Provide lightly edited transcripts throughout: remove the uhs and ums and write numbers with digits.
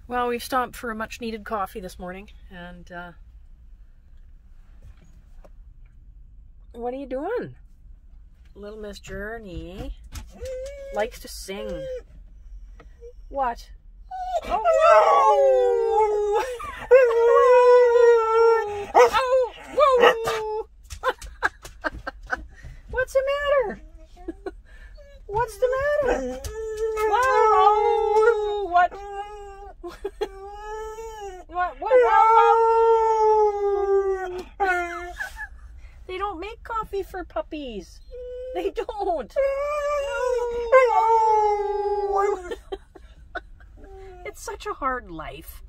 Well, we've stopped for a much needed coffee this morning, and what are you doing? Little Miss Journey likes to sing. What? Oh! Oh! Whoa! What's the matter? What's the matter? Whoa! What? What? They don't make coffee for puppies. They don't. It's such a hard life.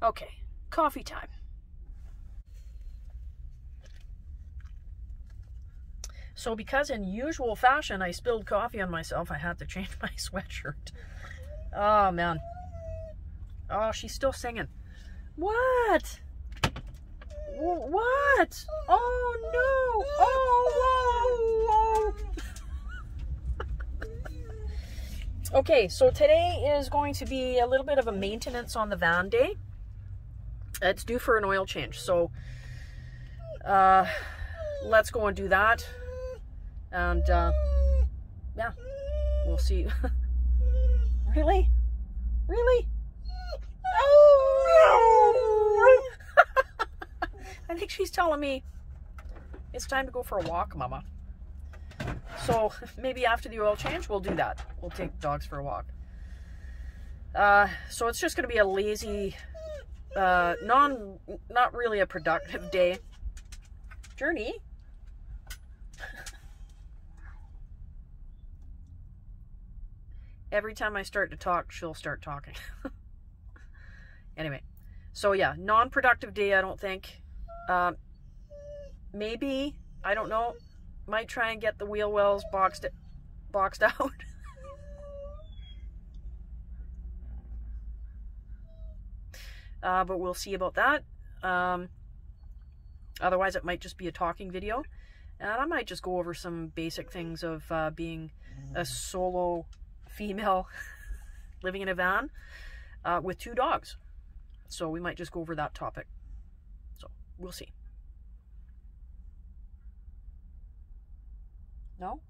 Okay, coffee time. So because in usual fashion I spilled coffee on myself, I had to change my sweatshirt. Oh man. Oh, she's still singing. What? What? Oh no! Oh, whoa! Okay, so today is going to be a little bit of a maintenance on the van day. It's due for an oil change, so let's go and do that. And yeah, we'll see. Really? Really? Oh! I think she's telling me it's time to go for a walk, Mama. So maybe after the oil change, we'll do that. We'll take dogs for a walk. So it's just going to be a lazy, not really a productive day. Journey. Every time I start to talk, she'll start talking. Anyway, so yeah, non-productive day, I don't think. Maybe, I don't know, might try and get the wheel wells boxed out. But we'll see about that. Otherwise, it might just be a talking video. And I might just go over some basic things of being a solo female living in a van with 2 dogs. So we might just go over that topic. So we'll see. No?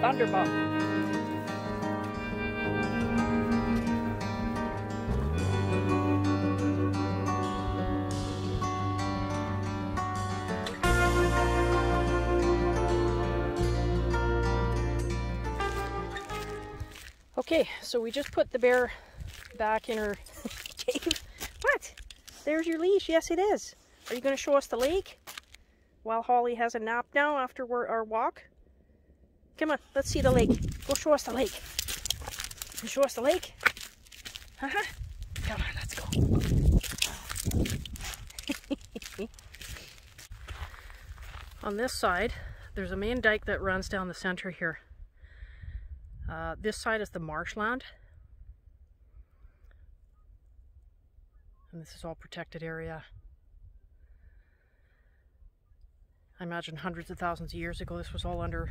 Thunderbomb. Okay, so we just put the bear back in her cave. What? There's your leash. Yes, it is. Are you going to show us the lake? While Holly has a nap now after our walk. Come on, let's see the lake. Go show us the lake. You show us the lake? Uh-huh. Come on, let's go. On this side, there's a main dike that runs down the center here. This side is the marshland. And this is all protected area. I imagine hundreds of thousands of years ago this was all under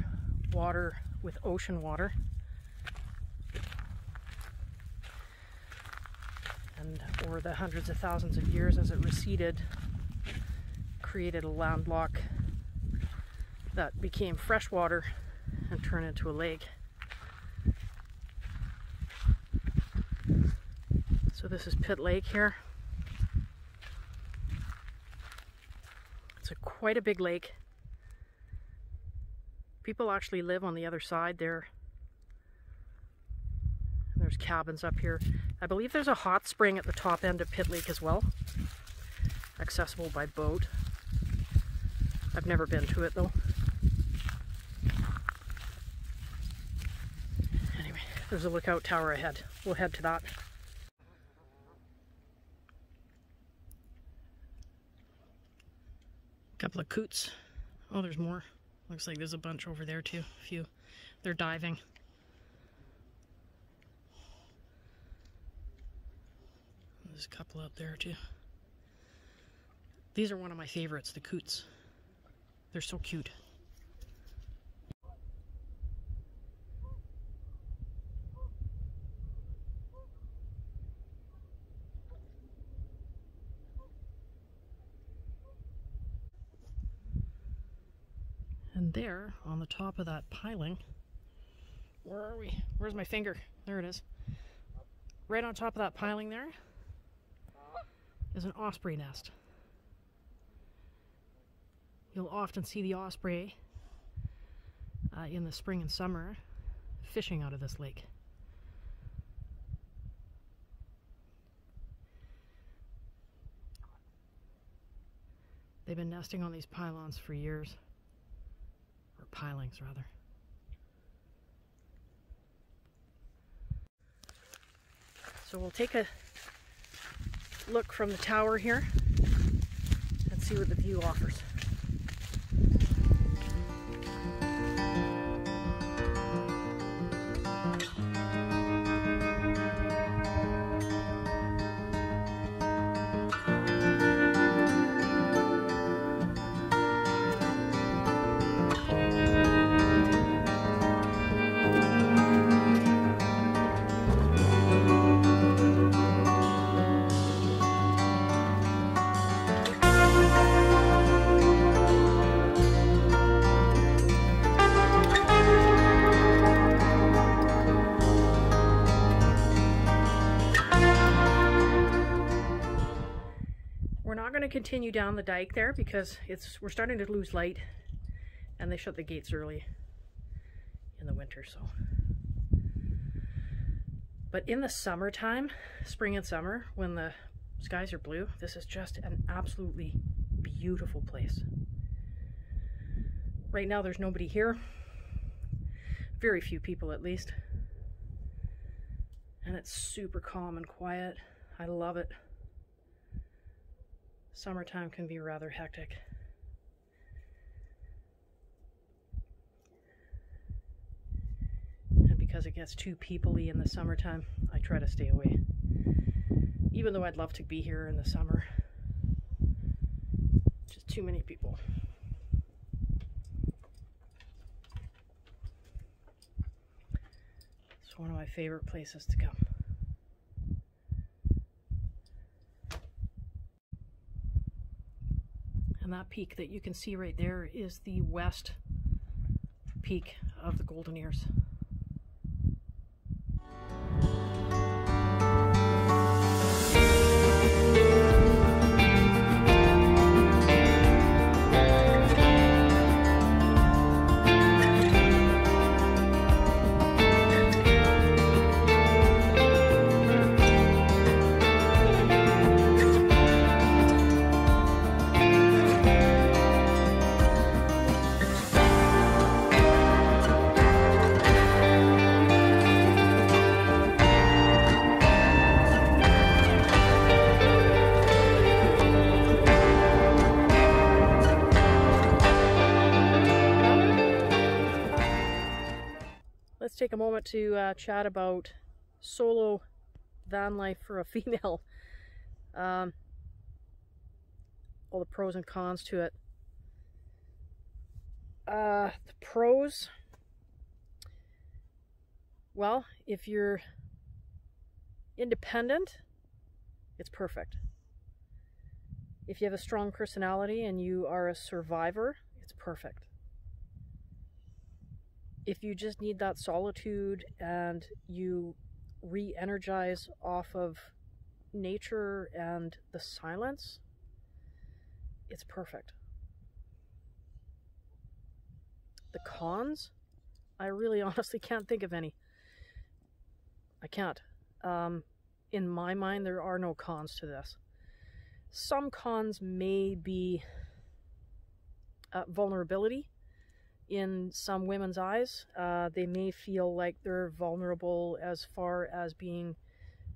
water with ocean water. And over the hundreds of thousands of years as it receded, created a landlock that became freshwater and turned into a lake. So this is Pitt Lake here. It's quite a big lake. People actually live on the other side there. And there's cabins up here. I believe there's a hot spring at the top end of Pitt Lake as well, accessible by boat. I've never been to it though. Anyway, there's a lookout tower ahead. We'll head to that. Couple of coots. Oh, there's more. Looks like there's a bunch over there too. A few. They're diving. There's a couple up there too. These are one of my favorites, the coots. They're so cute. And there, on the top of that piling, where are we? Where's my finger? There it is. Right on top of that piling there is an osprey nest. You'll often see the osprey in the spring and summer fishing out of this lake. They've been nesting on these pylons for years. Or pilings, rather. So we'll take a look from the tower here and see what the view offers. To continue down the dike there because we're starting to lose light and they shut the gates early in the winter. So, but in the summertime, spring and summer, when the skies are blue, this is just an absolutely beautiful place. Right now there's nobody here, very few people at least, and it's super calm and quiet. I love it. Summertime can be rather hectic. And because it gets too people-y in the summertime, I try to stay away. Even though I'd love to be here in the summer. Just too many people. It's one of my favorite places to come. And that peak that you can see right there is the west peek of the golden ears. Let's take a moment to chat about solo van life for a female. All the pros and cons to it. The pros, well, if you're independent, it's perfect. If you have a strong personality and you are a survivor, it's perfect. If you just need that solitude and you re-energize off of nature and the silence, it's perfect. The cons, I really honestly can't think of any. I can't. In my mind, there are no cons to this. Some cons may be vulnerability. In some women's eyes, they may feel like they're vulnerable as far as being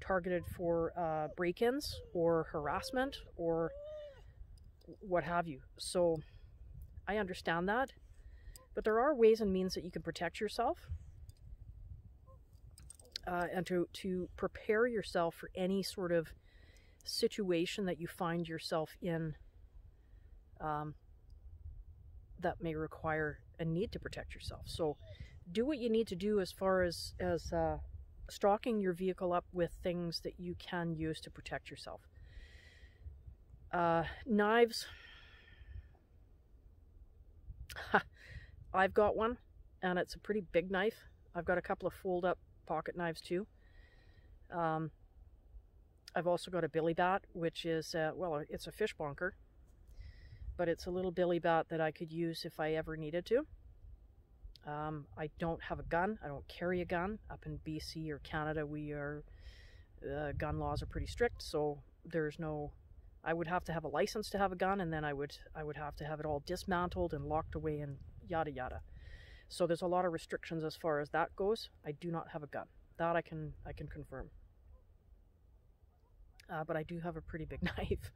targeted for break-ins or harassment or what have you. So I understand that, but there are ways and means that you can protect yourself and to prepare yourself for any sort of situation that you find yourself in that may require a need to protect yourself. So do what you need to do as far as stocking your vehicle up with things that you can use to protect yourself. Knives. I've got one, and it's a pretty big knife. I've got a couple of fold-up pocket knives too. I've also got a billy bat, which is, well, it's a fish bonker, but it's a little billy bat that I could use if I ever needed to. I don't have a gun. I don't carry a gun. Up in BC or Canada, gun laws are pretty strict, so there's no, I would have to have a license to have a gun, and then I would have to have it all dismantled and locked away and yada yada. So there's a lot of restrictions as far as that goes. I do not have a gun. That I can confirm. But I do have a pretty big knife.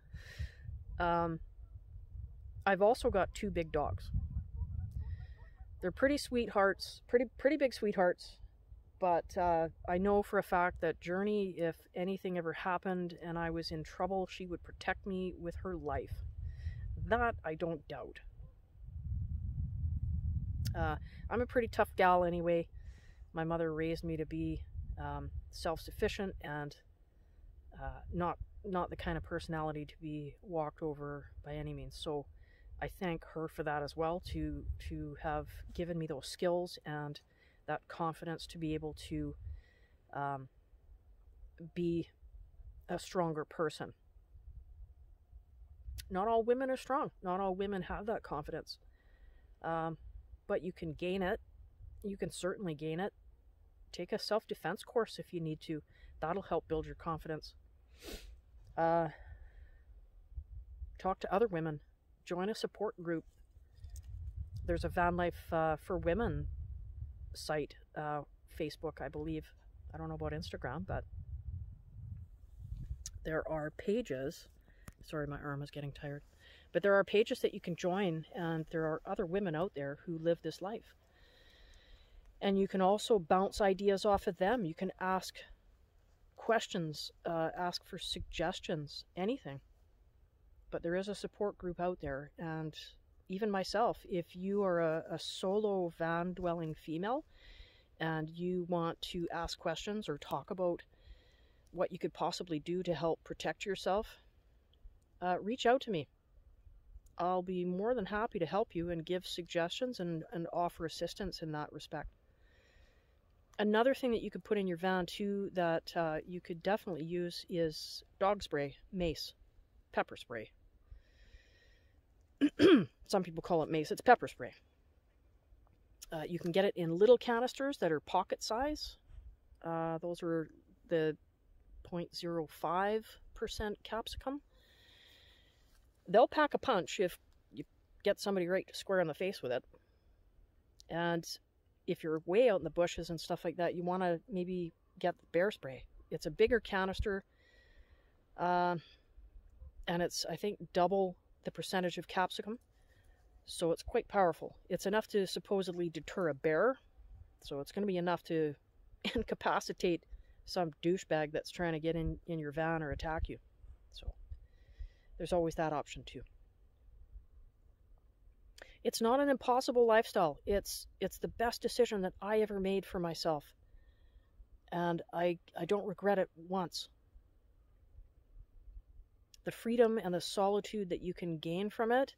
I've also got two big dogs. They're pretty sweethearts, pretty big sweethearts, but I know for a fact that Journey, if anything ever happened and I was in trouble, she would protect me with her life. That I don't doubt. I'm a pretty tough gal anyway. My mother raised me to be self-sufficient and not the kind of personality to be walked over by any means. So I thank her for that as well, to have given me those skills and that confidence to be able to be a stronger person. Not all women are strong. Not all women have that confidence. But you can gain it. You can certainly gain it. Take a self-defense course if you need to. That'll help build your confidence. Talk to other women. Join a support group. There's a Vanlife for Women site, Facebook, I believe. I don't know about Instagram, but there are pages. Sorry, my arm is getting tired. But there are pages that you can join, and there are other women out there who live this life. And you can also bounce ideas off of them. You can ask questions, ask for suggestions, anything. But there is a support group out there, and even myself, if you are a solo van-dwelling female and you want to ask questions or talk about what you could possibly do to help protect yourself, reach out to me. I'll be more than happy to help you and give suggestions and offer assistance in that respect. Another thing that you could put in your van too that you could definitely use is dog spray, mace, pepper spray. Some people call it mace. It's pepper spray. You can get it in little canisters that are pocket size. Those are the 0.05% capsicum. They'll pack a punch if you get somebody right square in the face with it. And if you're way out in the bushes and stuff like that, you want to maybe get the bear spray. It's a bigger canister, and it's, I think, double the percentage of capsicum, so it's quite powerful. It's enough to supposedly deter a bear, so it's going to be enough to incapacitate some douchebag that's trying to get in your van or attack you. So there's always that option too. It's not an impossible lifestyle. It's the best decision that I ever made for myself, and I don't regret it once. The freedom and the solitude that you can gain from it,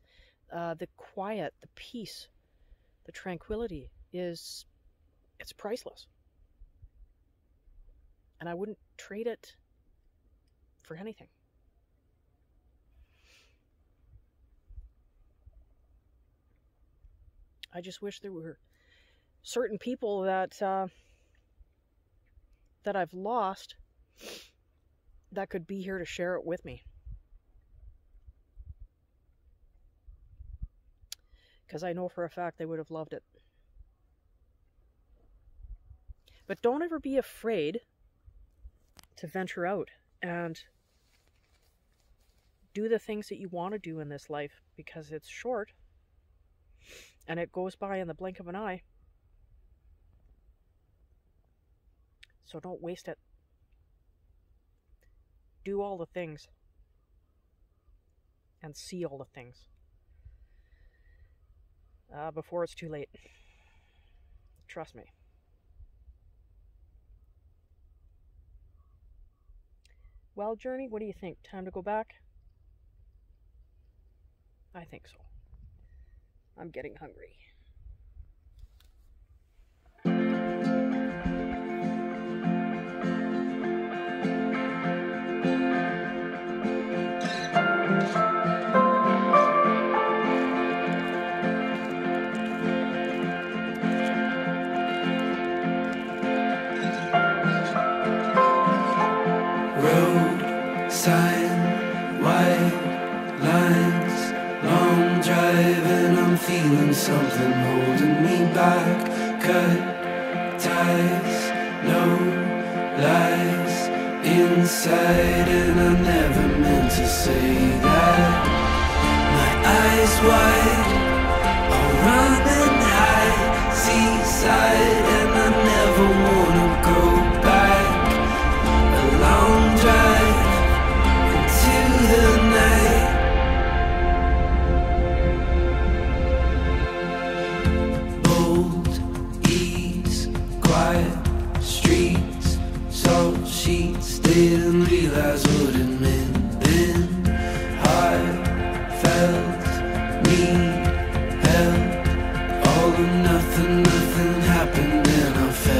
the quiet, the peace, the tranquility it's priceless. And I wouldn't trade it for anything. I just wish there were certain people that I've lost that could be here to share it with me. Because I know for a fact they would have loved it. But don't ever be afraid to venture out and do the things that you want to do in this life, because it's short and it goes by in the blink of an eye. So don't waste it. Do all the things and see all the things before it's too late. Trust me. Well, Journey, what do you think? Time to go back? I think so. I'm getting hungry. Road sign, white lines, long drive, and I'm feeling something holding me back. Cut ties, no lies inside, and I never meant to say that. My eyes wide, all running high, seaside, and I never wanna go back. A long drive into the night. Bold ease, quiet streets, salt sheets. Didn't realize what it meant then. Heartfelt, need help. All or nothing, nothing happened, and I felt